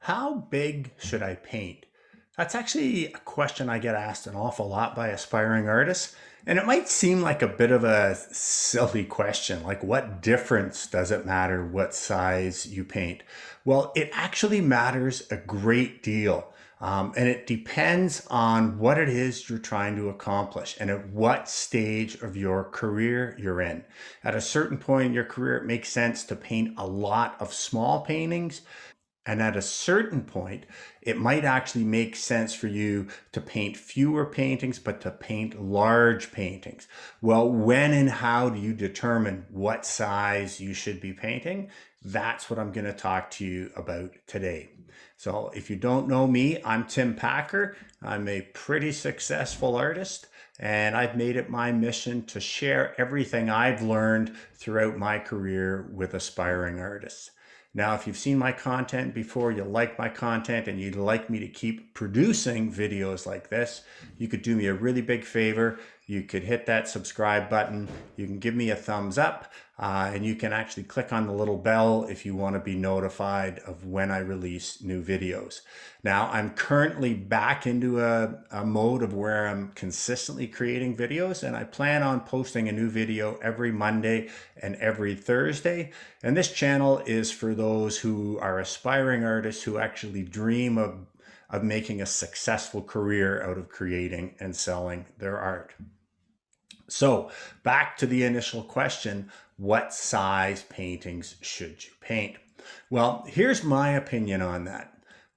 How big should I paint? That's actually a question I get asked an awful lot by aspiring artists. And it might seem like a bit of a silly question, like what difference does it matter what size you paint? Well, it actually matters a great deal. And it depends on what it is you're trying to accomplish and at what stage of your career you're in. At a certain point in your career, it makes sense to paint a lot of small paintings. And at a certain point, it might actually make sense for you to paint fewer paintings, but to paint large paintings. Well, when and how do you determine what size you should be painting? That's what I'm going to talk to you about today. So if you don't know me, I'm Tim Packer. I'm a pretty successful artist, and I've made it my mission to share everything I've learned throughout my career with aspiring artists. Now, if you've seen my content before, you like my content, and you'd like me to keep producing videos like this, you could do me a really big favor. You could hit that subscribe button. You can give me a thumbs up, and you can actually click on the little bell if you want to be notified of when I release new videos. Now, I'm currently back into a mode of where I'm consistently creating videos, and I plan on posting a new video every Monday and every Thursday. And this channel is for those who are aspiring artists who actually dream of making a successful career out of creating and selling their art. So back to the initial question, what size paintings should you paint? Well, here's my opinion on that.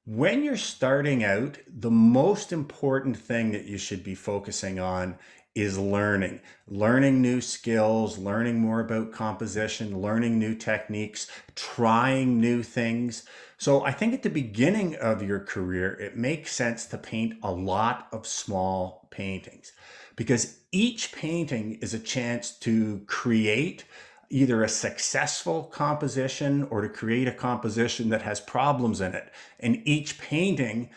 When you're starting out, the most important thing that you should be focusing on is learning new skills, learning more about composition, learning new techniques, trying new things. So I think at the beginning of your career, it makes sense to paint a lot of small paintings because each painting is a chance to create either a successful composition or to create a composition that has problems in it. And each painting,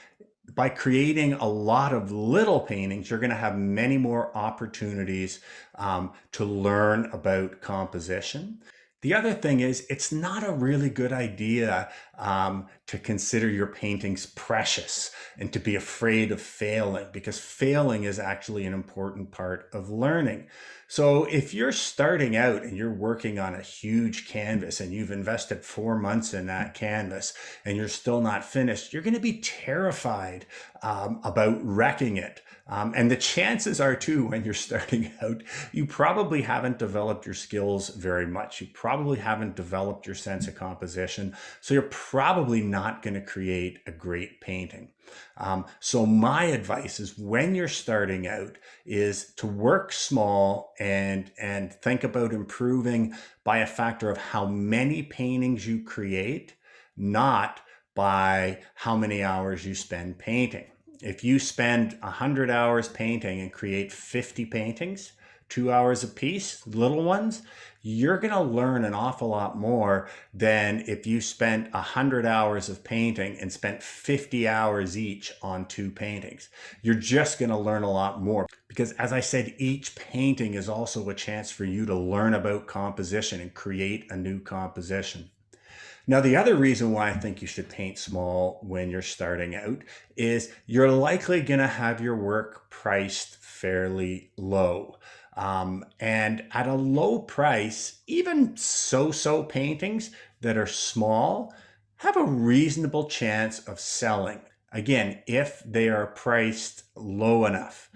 by creating a lot of little paintings, you're going to have many more opportunities to learn about composition. The other thing is, it's not a really good idea to consider your paintings precious and to be afraid of failing, because failing is actually an important part of learning. So if you're starting out and you're working on a huge canvas and you've invested 4 months in that canvas and you're still not finished, you're going to be terrified about wrecking it. And the chances are too, when you're starting out, you probably haven't developed your skills very much. You probably haven't developed your sense of composition. So you're probably not going to create a great painting. So my advice is when you're starting out is to work small and think about improving by a factor of how many paintings you create, not by how many hours you spend painting. If you spend 100 hours painting and create 50 paintings, 2 hours a piece, little ones, you're going to learn an awful lot more than if you spent 100 hours of painting and spent 50 hours each on 2 paintings. You're just going to learn a lot more because, as I said, each painting is also a chance for you to learn about composition and create a new composition. Now, the other reason why I think you should paint small when you're starting out is you're likely going to have your work priced fairly low. And at a low price, even so-so paintings that are small have a reasonable chance of selling. Again, if they are priced low enough.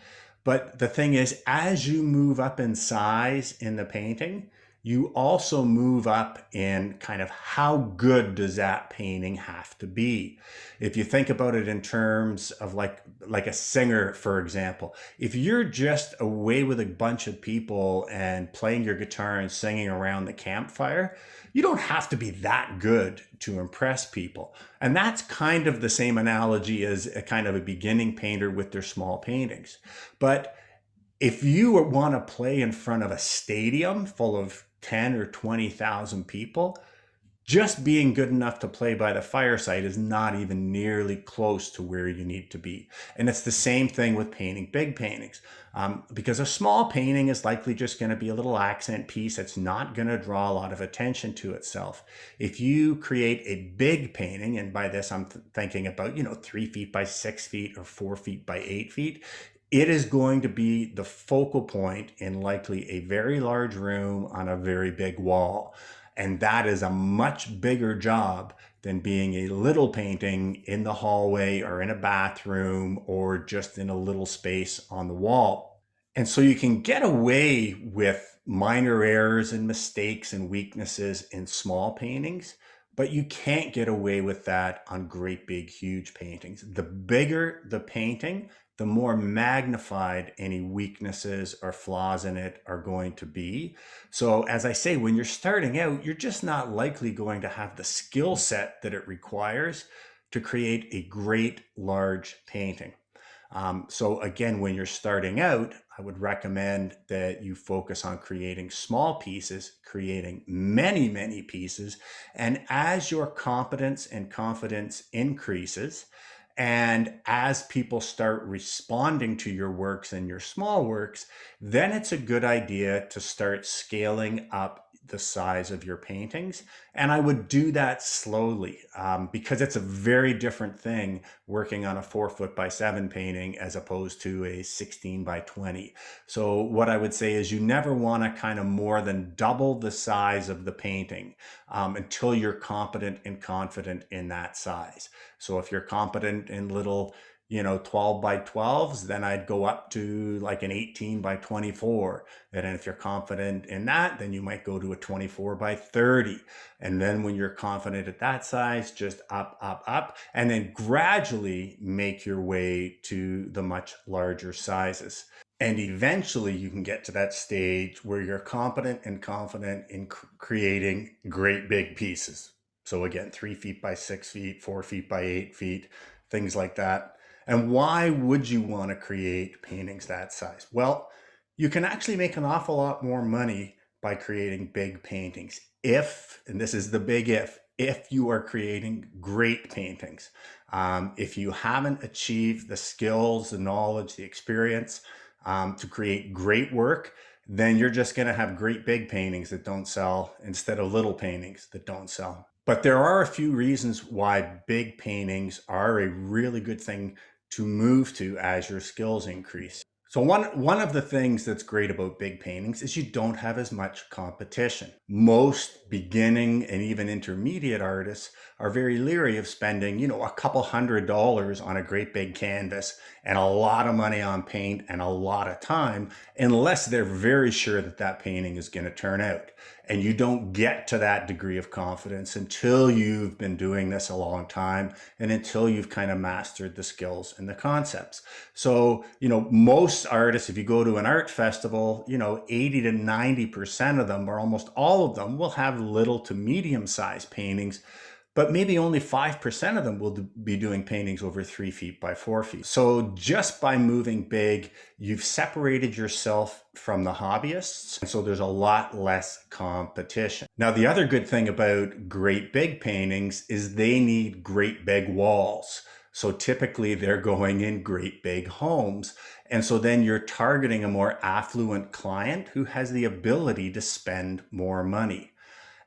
But the thing is, as you move up in size in the painting, you also move up in kind of how good does that painting have to be. If you think about it in terms of like a singer, for example, if you're just away with a bunch of people and playing your guitar and singing around the campfire, you don't have to be that good to impress people. And that's kind of the same analogy as a kind of a beginning painter with their small paintings. But if you want to play in front of a stadium full of 10 or 20,000 people, Just being good enough to play by the fireside is not even nearly close to where you need to be. And it's the same thing with painting big paintings. Because a small painting is likely just going to be a little accent piece. It's not going to draw a lot of attention to itself. If you create a big painting, and by this I'm thinking about, 3 feet by 6 feet or 4 feet by 8 feet, it is going to be the focal point in likely a very large room on a very big wall. And that is a much bigger job than being a little painting in the hallway or in a bathroom or just in a little space on the wall. And so you can get away with minor errors and mistakes and weaknesses in small paintings, but you can't get away with that on great big huge paintings. The bigger the painting, the more magnified any weaknesses or flaws in it are going to be. So as I say, when you're starting out, you're just not likely going to have the skill set that it requires to create a great large painting. So again, when you're starting out, I would recommend that you focus on creating small pieces, creating many, many pieces. And as your competence and confidence increases, and as people start responding to your works and your small works, then it's a good idea to start scaling up the size of your paintings. And I would do that slowly because it's a very different thing working on a 4 foot by 7 painting as opposed to a 16 by 20. So what I would say is you never want to kind of more than double the size of the painting until you're competent and confident in that size. So if you're competent in little 12 by 12s, then I'd go up to like an 18 by 24. And then if you're confident in that, then you might go to a 24 by 30. And then when you're confident at that size, just up, up, up, and then gradually make your way to the much larger sizes. And eventually you can get to that stage where you're competent and confident in creating great big pieces. So again, 3 feet by 6 feet, 4 feet by 8 feet, things like that. And why would you want to create paintings that size? Well, you can actually make an awful lot more money by creating big paintings if, and this is the big if you are creating great paintings. If you haven't achieved the skills, the knowledge, the experience to create great work, then you're just going to have great big paintings that don't sell instead of little paintings that don't sell. But there are a few reasons why big paintings are a really good thing to move to as your skills increase. So one of the things that's great about big paintings is you don't have as much competition. Most beginning and even intermediate artists are very leery of spending, a couple $100 on a great big canvas and a lot of money on paint and a lot of time, unless they're very sure that that painting is going to turn out. And you don't get to that degree of confidence until you've been doing this a long time and until you've kind of mastered the skills and the concepts. So, most artists, if you go to an art festival, 80 to 90% of them, or almost all of them, will have little to medium sized paintings, but maybe only 5% of them will be doing paintings over 3 feet by 4 feet. So just by moving big, you've separated yourself from the hobbyists. And so there's a lot less competition. Now, the other good thing about great big paintings is they need great big walls. So typically they're going in great big homes. And so then you're targeting a more affluent client who has the ability to spend more money.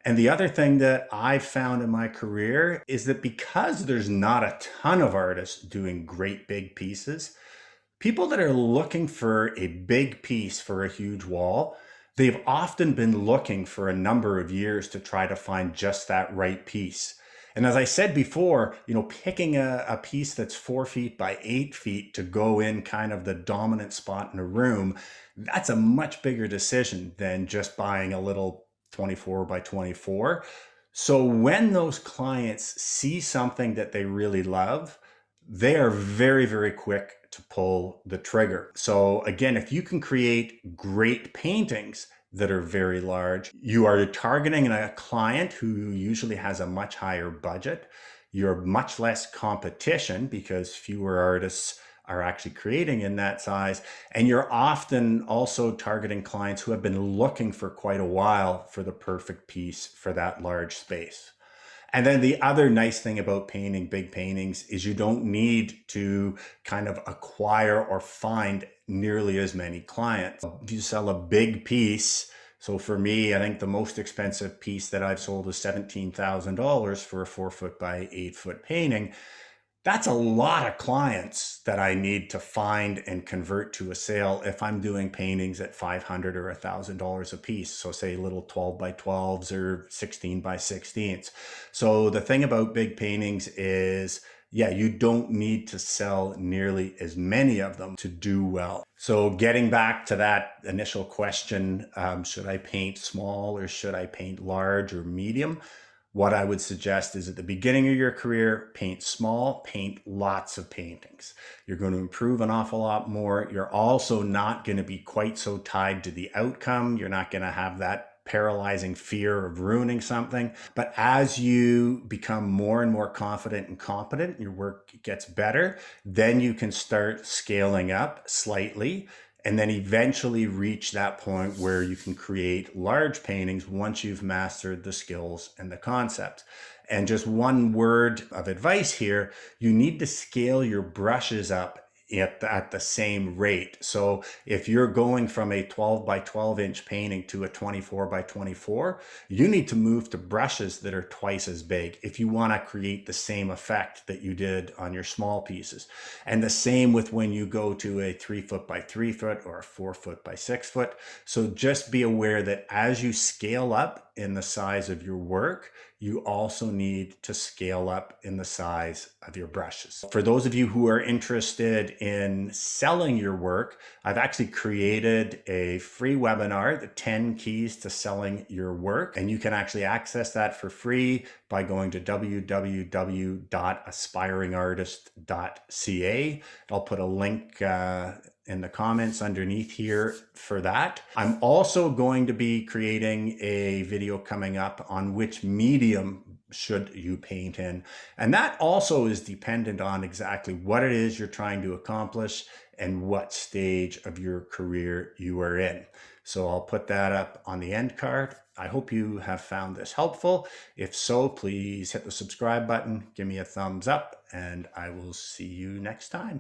And the other thing that I've found in my career is that because there's not a ton of artists doing great big pieces, people that are looking for a big piece for a huge wall, they've often been looking for a number of years to try to find just that right piece. And as I said before, picking a piece that's 4 feet by 8 feet to go in kind of the dominant spot in a room, that's a much bigger decision than just buying a little 24 by 24. So when those clients see something that they really love, they are very, very quick to pull the trigger. So again, if you can create great paintings that are very large, you are targeting a client who usually has a much higher budget. You're much less competition because fewer artists are actually creating in that size. And you're often also targeting clients who have been looking for quite a while for the perfect piece for that large space. And then the other nice thing about painting big paintings is you don't need to kind of acquire or find nearly as many clients. If you sell a big piece, so for me, I think the most expensive piece that I've sold is $17,000 for a 4 foot by 8 foot painting. That's a lot of clients that I need to find and convert to a sale if I'm doing paintings at $500 or $1,000 a piece. So say little 12 by 12s or 16 by 16s. So the thing about big paintings is, yeah, you don't need to sell nearly as many of them to do well. So getting back to that initial question, should I paint small or should I paint large or medium? What I would suggest is at the beginning of your career, paint small, paint lots of paintings. You're going to improve an awful lot more. You're also not going to be quite so tied to the outcome. You're not going to have that paralyzing fear of ruining something. But as you become more and more confident and competent, your work gets better, then you can start scaling up slightly and then eventually reach that point where you can create large paintings once you've mastered the skills and the concepts. And just one word of advice here, you need to scale your brushes up at the same rate. So if you're going from a 12 by 12 inch painting to a 24 by 24, you need to move to brushes that are twice as big if you want to create the same effect that you did on your small pieces. And the same with when you go to a 3 foot by 3 foot or a 4 foot by 6 foot. So just be aware that as you scale up in the size of your work, you also need to scale up in the size of your brushes. For those of you who are interested in selling your work, I've actually created a free webinar, the 10 keys to selling your work. And you can actually access that for free by going to www.aspiringartist.ca. I'll put a link in the comments underneath here for that. I'm also going to be creating a video coming up on which medium should you paint in. And that also is dependent on exactly what it is you're trying to accomplish and what stage of your career you are in. So I'll put that up on the end card. I hope you have found this helpful. If so, please hit the subscribe button, give me a thumbs up, and I will see you next time.